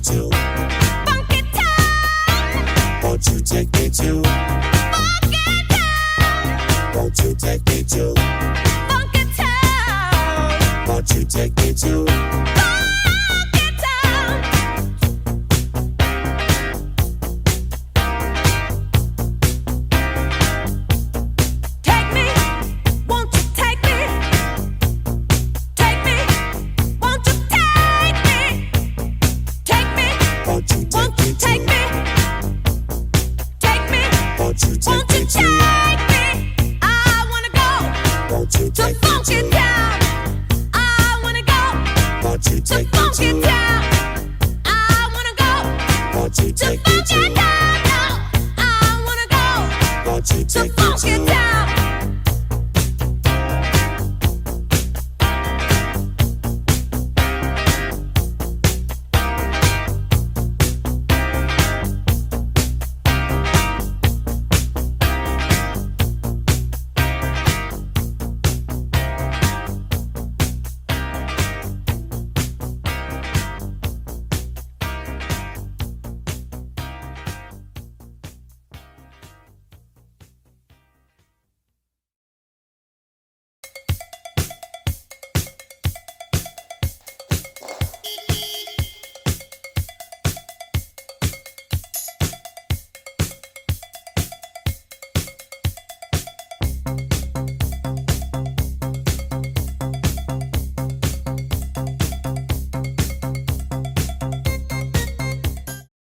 to FunkyTown? Won't you take me to FunkyTown? Won't you take me to FunkyTown? Won't you take me to FunkyTown? Take me, won't you take me? Take me, won't you take me? Take me, Won't you won't take you me take me? Take me, Won't you take won't you me take to me? I wanna go Won't you to take me to FunkyTown. I wanna go Won't you to take me to FunkyTown. I wanna go Won't you to take me to FunkyTown. No, I wanna go Won't you to take me to FunkyTown.